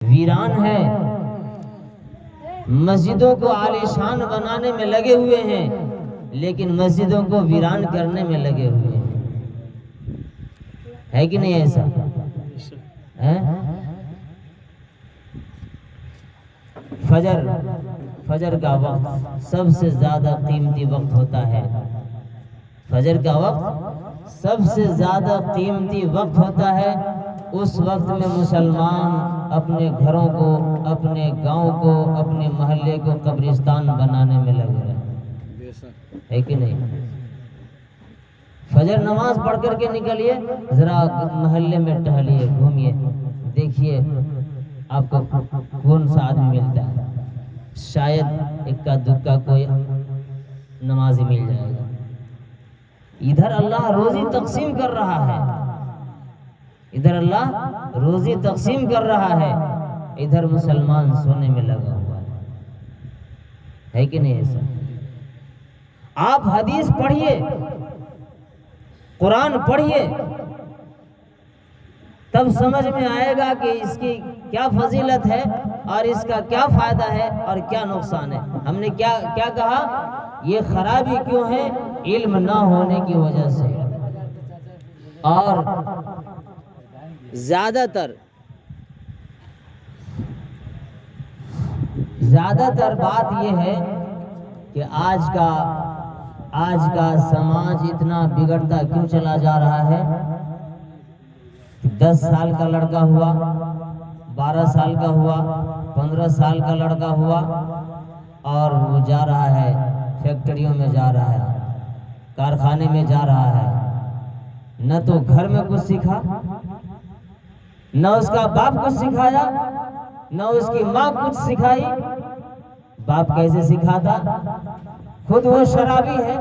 वीरान है, मस्जिदों को आलीशान बनाने में लगे हुए हैं, लेकिन मस्जिदों को वीरान करने में लगे हुए हैं। है कि नहीं ऐसा? है? फजर का वक्त सबसे ज्यादा कीमती वक्त होता है। फजर का वक्त सबसे ज्यादा कीमती वक्त होता है। उस वक्त में मुसलमान अपने घरों को, अपने गांव को, अपने मोहल्ले को कब्रिस्तान बनाने में लगे रहे। है कि नहीं? फजर नमाज पढ़ करके निकलिए, जरा मोहल्ले में टहलिए, घूमिए, देखिए आपको कौन सा आदमी मिलता है। शायद इक्का दुक्का कोई नमाजी मिल जाएगा। इधर अल्लाह रोजी तकसीम कर रहा है, इधर अल्लाह रोजी तकसीम कर रहा है, इधर मुसलमान सोने में लगा हुआ है कि नहीं ऐसा? आप हदीस पढ़िए, कुरान पढ़िए, तब समझ में आएगा कि इसकी क्या फजीलत है और इसका क्या फायदा है और क्या नुकसान है। हमने क्या क्या कहा? ये खराबी क्यों है? इल्म ना होने की वजह से। और ज्यादातर बात यह है कि आज का समाज इतना बिगड़ता क्यों चला जा रहा है? 10 साल का लड़का हुआ, 12 साल का हुआ, 15 साल का लड़का हुआ और वो जा रहा है, फैक्ट्रियों में जा रहा है, कारखाने में जा रहा है। न तो घर में कुछ सीखा, न उसका बाप कुछ सिखाया, न उसकी माँ कुछ सिखाई। बाप कैसे सिखाता? खुद वो शराबी है,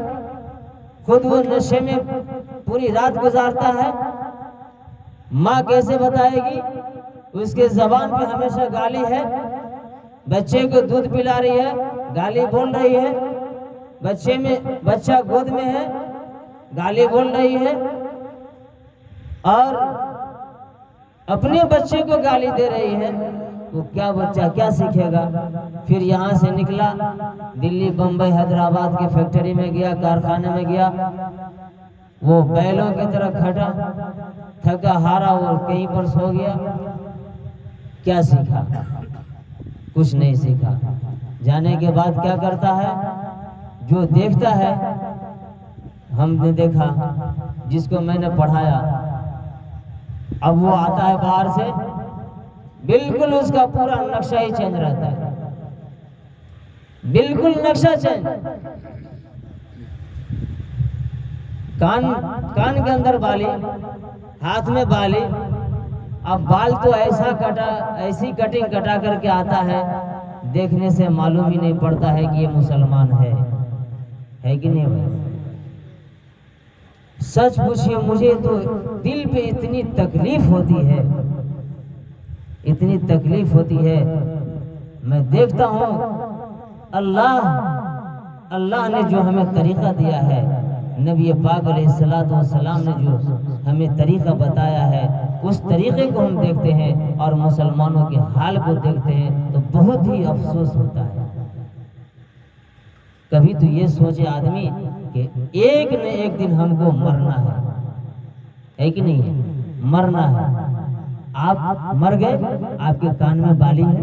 खुद वो नशे में पूरी रात गुजारता है। माँ कैसे बताएगी? उसके जबान पे हमेशा गाली है। बच्चे को दूध पिला रही है, गाली बोल रही है। बच्चा गोद में है, गाली बोल रही है। और अपने बच्चे को गाली दे रही है। वो क्या बच्चा क्या सीखेगा? फिर यहाँ से निकला, दिल्ली, बम्बई, हैदराबाद के फैक्ट्री में गया, कारखाने में गया। वो बैलों की तरह खटा, थका हारा वो कहीं पर सो गया। क्या सीखा? कुछ नहीं सीखा। जाने के बाद क्या करता है? जो देखता है, हमने देखा, जिसको मैंने पढ़ाया, अब वो आता है बाहर से, बिल्कुल उसका पूरा नक्शा ही चेंज रहता है, बिल्कुल नक्शा चेंज। कान के अंदर बाली, हाथ में बाली। अब बाल तो ऐसी कटिंग कटा करके आता है, देखने से मालूम ही नहीं पड़ता है कि ये मुसलमान है कि नहीं भाई? सच पूछिए, मुझे तो दिल पे इतनी तकलीफ होती है। मैं देखता हूँ अल्लाह ने जो हमें तरीका दिया है, नबी पाक अलैहिस्सलातु वस्सलाम ने जो हमें तरीका बताया है, उस तरीके को हम देखते हैं और मुसलमानों के हाल को देखते हैं तो बहुत ही अफसोस होता है। कभी तो ये सोचे आदमी कि एक न एक दिन हमको मरना है कि नहीं है? मरना है। आप मर गए, आपके कान में बाली है।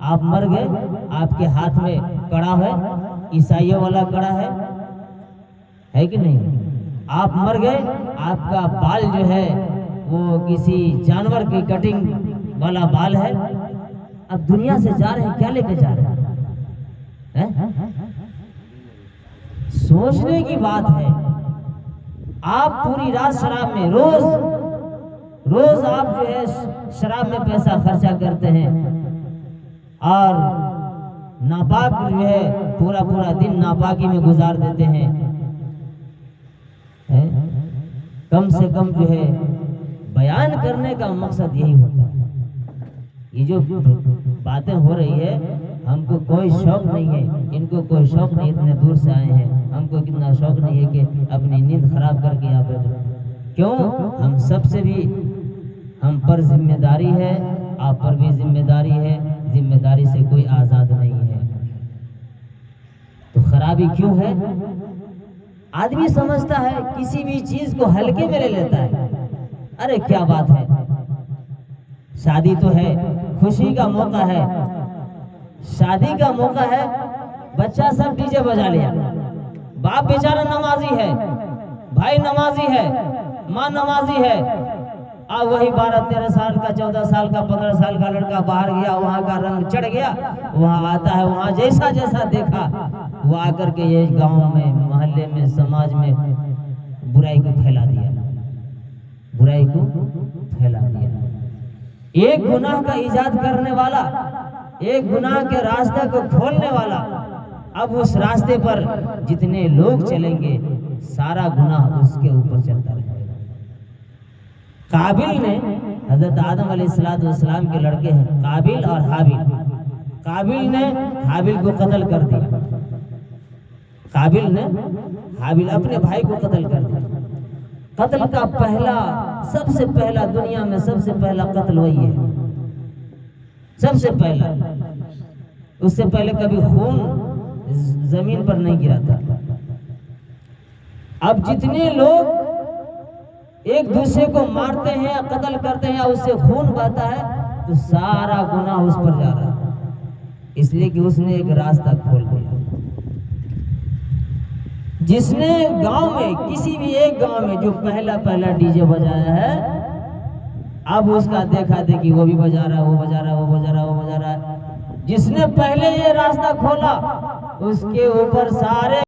आप मर गए, आपके हाथ में कड़ा है, ईसाइयों वाला कड़ा है कि नहीं? आप मर गए, आपका बाल जो है वो किसी जानवर की कटिंग वाला बाल है। अब दुनिया से जा रहे हैं, क्या लेके जा रहे हैं? सोचने की बात है। आप पूरी रात शराब में, रोज आप जो है शराब में पैसा खर्चा करते हैं और नापाक जो है पूरा दिन नापाकी में गुजार देते हैं। कम से कम जो है बयान करने का मकसद यही होता है। ये जो बातें हो रही है, हमको कोई शौक नहीं है, इनको कोई शौक नहीं, इतने दूर से आए हैं, हमको कितना शौक नहीं है कि अपनी नींद खराब करके यहाँ पे। क्यों? हम सबसे भी हम पर जिम्मेदारी है, आप पर भी जिम्मेदारी खराबी क्यों है? आदमी समझता है किसी भी चीज को हल्के में ले लेता है। अरे क्या बात है, शादी तो है, खुशी का मौका है, शादी का मौका है, बच्चा सब डीजे बजा लिया, बाप बेचारा नमाजी है, भाई नमाजी है, माँ नमाजी है, अब वही 12-13 साल का, 14 साल का, 15 साल का लड़का बाहर गया, वहाँ का रंग चढ़ गया, वहाँ आता है, वहाँ जैसा जैसा देखा वो आकर के ये गांव में, मोहल्ले में, समाज में बुराई को फैला दिया, बुराई को फैला दिया। एक गुनाह का इजाद करने वाला, एक गुनाह के रास्ते को खोलने वाला, अब उस रास्ते पर जितने लोग चलेंगे सारा गुनाह उसके ऊपर चलता रहेगा। काबिल ने, हजरत आदम अलैहिस्सलाम के लड़के हैं काबिल और हाबिल, काबिल ने हाबिल को कत्ल कर दिया, काबिल ने हाबिल अपने भाई को कत्ल कर दिया। कत्ल का पहला, सबसे पहला, दुनिया में सबसे पहला कत्ल वही है, सबसे पहला। उससे पहले कभी खून जमीन पर नहीं गिरा था। अब जितने लोग एक दूसरे को मारते हैं या कत्ल करते हैं या उससे खून बहता है तो सारा गुनाह उस पर जा रहा है, इसलिए कि उसने एक रास्ता खोल दिया। जिसने गांव में, किसी भी एक गांव में जो पहला डीजे बजाया है, अब उसका देखा देखी वो भी बजा रहा है, वो बजा रहा है, वो बजा रहा है, वो बजा रहा है। जिसने पहले ये रास्ता खोला उसके ऊपर सारे